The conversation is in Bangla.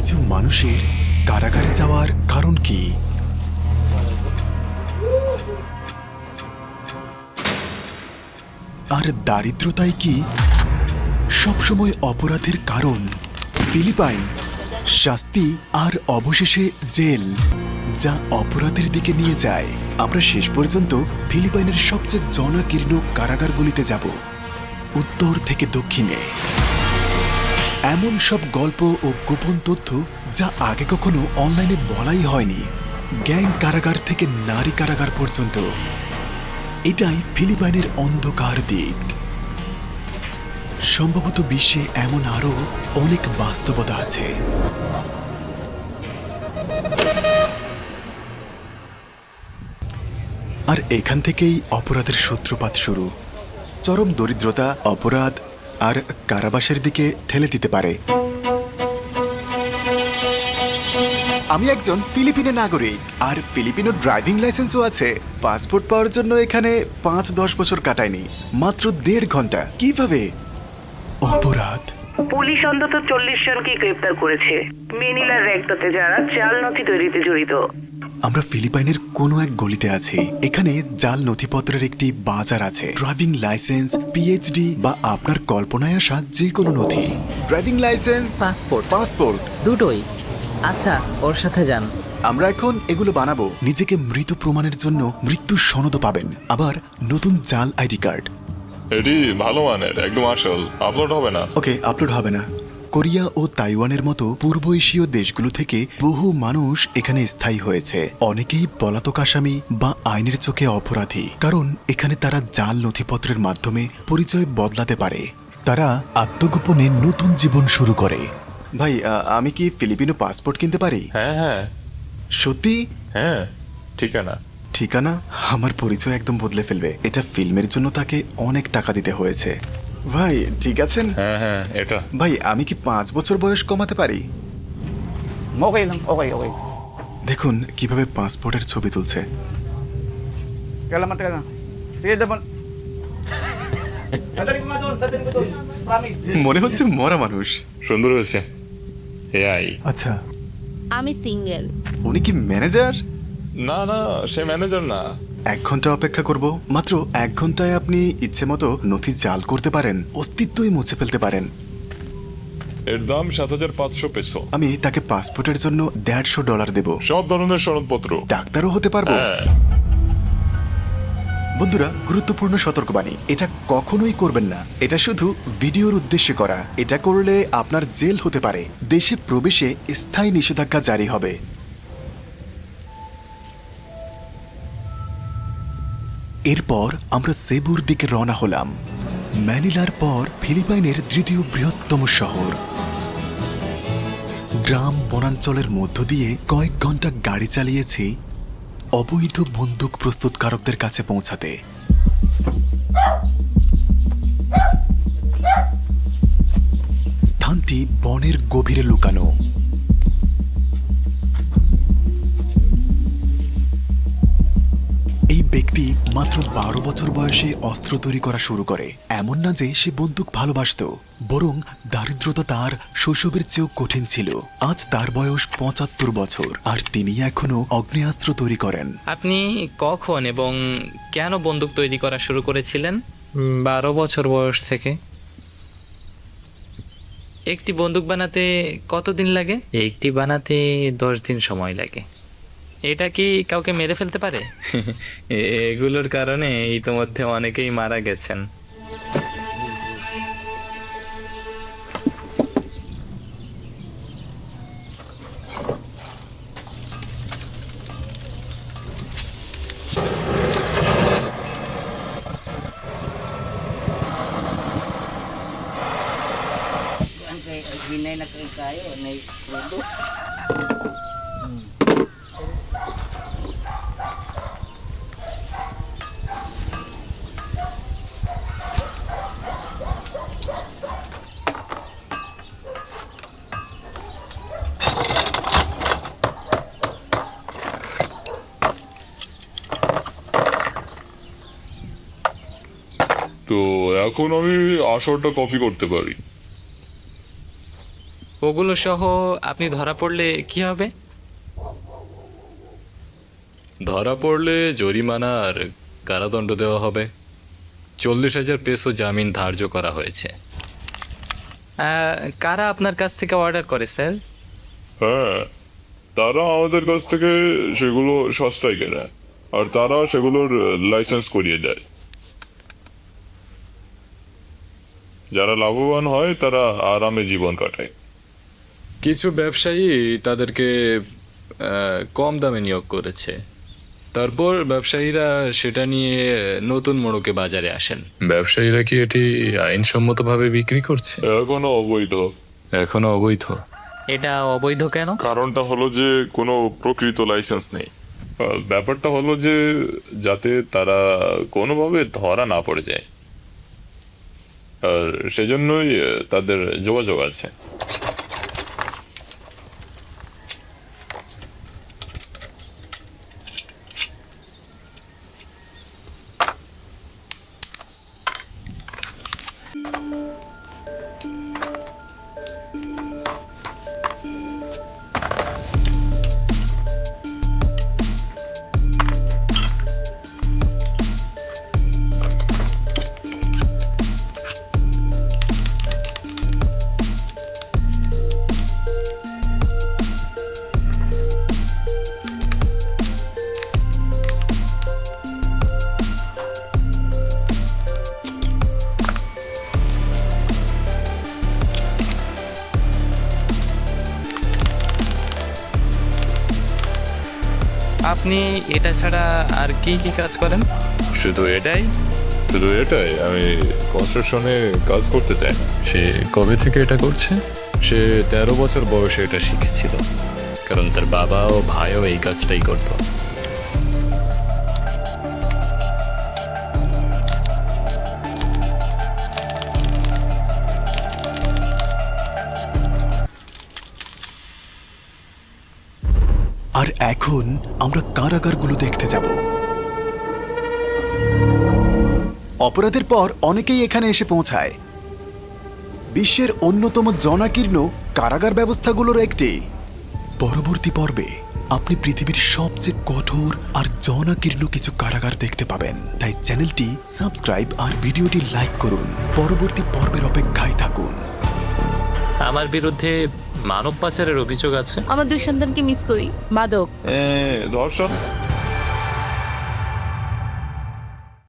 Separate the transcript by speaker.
Speaker 1: কিছু মানুষের কারাগারে যাওয়ার কারণ কি? আর দারিদ্রতাই কি সবসময় অপরাধের কারণ? ফিলিপাইন, শাস্তি আর অবশেষে জেল, যা অপরাধের দিকে নিয়ে যায়। আমরা শেষ পর্যন্ত ফিলিপাইনের সবচেয়ে জনাকীর্ণ কারাগারগুলিতে যাব, উত্তর থেকে দক্ষিণে। এমন সব গল্প ও গোপন তথ্য যা আগে কখনো অনলাইনে বলাই হয়নি। গ্যাং কারাগার থেকে নারী কারাগার পর্যন্ত, এটাই ফিলিপাইনের অন্ধকার দিক। সম্ভবত বিশ্বে এমন আরো অনেক বাস্তবতা আছে। আর এখান থেকেই অপরাধের সূত্রপাত শুরু। চরম দরিদ্রতা অপরাধ আর কারাবাসের দিকে ঠেলে দিতে পারে। আমি একজন ফিলিপিনো নাগরিক, আর ফিলিপিনো ড্রাইভিং লাইসেন্সও আছে। পাসপোর্ট পাওয়ার জন্য এখানে 5-10 বছর কাটায়নি, মাত্র 1.5 ঘন্টা। কিভাবে? অপরাধ।
Speaker 2: পুলিশ অন্তত 40 জনকে গ্রেপ্তার করেছে মেনিলার র্যাকেটে, যারা জাল নথি তৈরিতে জড়িত।
Speaker 1: আমরা ফিলিপাইনের কোনো এক গলিতে আছি। এখানে জাল নথিপত্রের একটি বাজার আছে। ড্রাইভিং লাইসেন্স, পিএইচডি বা আপনার কল্পনায় আসা যে কোনো নথি। ড্রাইভিং লাইসেন্স, পাসপোর্ট
Speaker 3: দুটোই। আচ্ছা, ওর সাথে যান।
Speaker 1: আমরা এখন এগুলো বানাবো। নিজেকে মৃত প্রমাণের জন্য মৃত্যুর সনদও পাবেন। আবার নতুন জাল আইডি কার্ড।
Speaker 4: এটি ভালো মানের, একদম আসল। আপলোড হবে না।
Speaker 1: ওকে, আপলোড হবে না। কোরিয়া ও তাইওয়ানের মতো পূর্ব এশীয় দেশগুলো থেকে বহু মানুষ এখানে স্থায়ী হয়েছে। অনেকেই পলাতক আসামি বা আইনের চোখে অপরাধী, কারণ এখানে তারা জাল নথিপত্রের মাধ্যমে পরিচয় বদলাতে পারে। তারা আত্মগোপনে নতুন জীবন শুরু করে। ভাই, আমি কি ফিলিপিনো পাসপোর্ট কিনতে পারি?
Speaker 4: হ্যাঁ হ্যাঁ।
Speaker 1: সত্যি?
Speaker 4: হ্যাঁ, ঠিকানা।
Speaker 1: ঠিকানা? আমার পরিচয় একদম বদলে ফেলবে। এটা ফিল্মের জন্য তাকে অনেক টাকা দিতে হয়েছে। ভাই ঠিক আছেন?
Speaker 4: হ্যাঁ হ্যাঁ, এটা।
Speaker 1: ভাই, আমি কি 5 বছর বয়স কমাতে পারি?
Speaker 5: Okay lang, okay.
Speaker 1: দেখুন কিভাবে পাসপোর্টের ছবি তুলছে।
Speaker 5: Teka lang. Sige, dapat. Dadalhin ko nga doon. Promise.
Speaker 1: মনে হচ্ছে মরা মানুষ।
Speaker 4: সুন্দর হয়েছে। এআই।
Speaker 1: আচ্ছা,
Speaker 6: আমি সিঙ্গেল।
Speaker 1: উনি কি ম্যানেজার?
Speaker 4: না না, সে ম্যানেজার না।
Speaker 1: 1 ঘন্টা অপেক্ষা করব। মাত্র 1 ঘন্টায় আপনি ইচ্ছে মতো নথি জাল করতে পারেন, অস্তিত্বই মুছে ফেলতে পারেন।
Speaker 4: এর দাম 7,500 পেসো।
Speaker 1: আমি তাকে পাসপোর্টের জন্য $150 দেব।
Speaker 4: সব ধরনের সনদপত্র।
Speaker 1: ডাক্তারও হতে পারবো।
Speaker 4: হ্যাঁ।
Speaker 1: বন্ধুরা, গুরুত্বপূর্ণ সতর্কবাণী, এটা কখনোই করবেন না। এটা শুধু ভিডিওর উদ্দেশ্যে করা। এটা করলে আপনার জেল হতে পারে, দেশে প্রবেশে স্থায়ী নিষেধাজ্ঞা জারি হবে। এরপর আমরা সেবুর দিকে রওনা হলাম। ম্যানিলার পর ফিলিপাইনের 3য় বৃহত্তম শহর। গ্রাম বনাঞ্চলের মধ্য দিয়ে কয়েক ঘন্টা গাড়ি চালিয়েছি অবৈধ বন্দুক প্রস্তুতকারকদের কাছে পৌঁছাতে। স্থানটি বনের গভীরে লুকানো। এই ব্যক্তি মাত্র 12 বছর বয়সে অস্ত্র তৈরি করা শুরু করে। এমন না যে সে বন্দুক ভালোবাসতো, বরং দারিদ্রতা তার শৈশবের চেয়েও কঠিন ছিল। আজ তার বয়স 75 বছর, আর তিনি এখনো অগ্নেয়াস্ত্র তৈরি করেন।
Speaker 3: আপনি কখন এবং কেন বন্দুক তৈরি করা শুরু করেছিলেন?
Speaker 7: 12 বছর বয়স থেকে।
Speaker 3: একটি বন্দুক বানাতে কতদিন লাগে?
Speaker 7: একটি বানাতে 10 দিন সময় লাগে।
Speaker 3: এটা কি কাউকে মেরে ফেলতে পারে?
Speaker 7: এগুলোর কারণে ইতোমধ্যে অনেকেই মারা গেছেন।
Speaker 2: Hinay na kayo, may product.
Speaker 4: তো এখন আমি আসরটা কপি করতে পারি।
Speaker 3: ওগুলো সহ আপনি ধরা পড়লে কি হবে?
Speaker 8: ধরা পড়লে জরিমানা আর কারাদণ্ড দেওয়া হবে। 40,000 পেসো জামিন ধার্য করা হয়েছে।
Speaker 3: কারা আপনার কাছ থেকে অর্ডার করে স্যার?
Speaker 4: হ্যাঁ, তারা আমাদের কাছ থেকে সেগুলো সস্তায় কেনে, আর তারা সেগুলোর লাইসেন্স করিয়ে দেয়। যারা লাভবান হয় তারা আরামে জীবন কাটায়।
Speaker 8: কিছু ব্যবসায়ী তাদেরকে কম দামে নিয়োগ করেছে, তারপর ব্যবসায়ীরা সেটা নিয়ে নতুন মোড়কে বাজারে আসেন। ব্যবসায়ীরা কি এটি আইনসম্মতভাবে বিক্রি করছে?
Speaker 4: এখনো অবৈধ।
Speaker 8: এখনো অবৈধ।
Speaker 3: এটা অবৈধ কেন?
Speaker 4: কারণটা হলো যে কোনো প্রকৃত লাইসেন্স নেই। ব্যাপারটা হলো যে যাতে তারা কোনোভাবে ধরা না পড়ে যায়, আর সেজন্যই তাদের যোগাযোগ আছে।
Speaker 3: আপনি এটা ছাড়া আর কি কি কাজ করেন?
Speaker 4: শুধু এটাই আমি কনস্ট্রাকশনে কাজ করতে চাই।
Speaker 8: সে কবে থেকে এটা করছে? সে 13 বছর বয়সে এটা শিখেছিল, কারণ তার বাবা ও ভাইও এই কাজটাই করত।
Speaker 1: আর এখন আমরা কারাগারগুলো দেখতে যাব। অপরাধের পর অনেকেই এখানে এসে পৌঁছায়। বিশ্বের অন্যতম জনাকীর্ণ কারাগার ব্যবস্থাগুলোর একটি। পরবর্তী পর্বে আপনি পৃথিবীর সবচেয়ে কঠোর আর জনাকীর্ণ কিছু কারাগার দেখতে পাবেন। তাই চ্যানেলটি সাবস্ক্রাইব আর ভিডিওটি লাইক করুন। পরবর্তী পর্বের অপেক্ষায় থাকুন।
Speaker 3: আমার বিরুদ্ধে মানব পাচারের অভিযোগ আছে।
Speaker 6: আমার 2 সন্তানকে মিস করি। মাদক।
Speaker 4: ধর্ষণ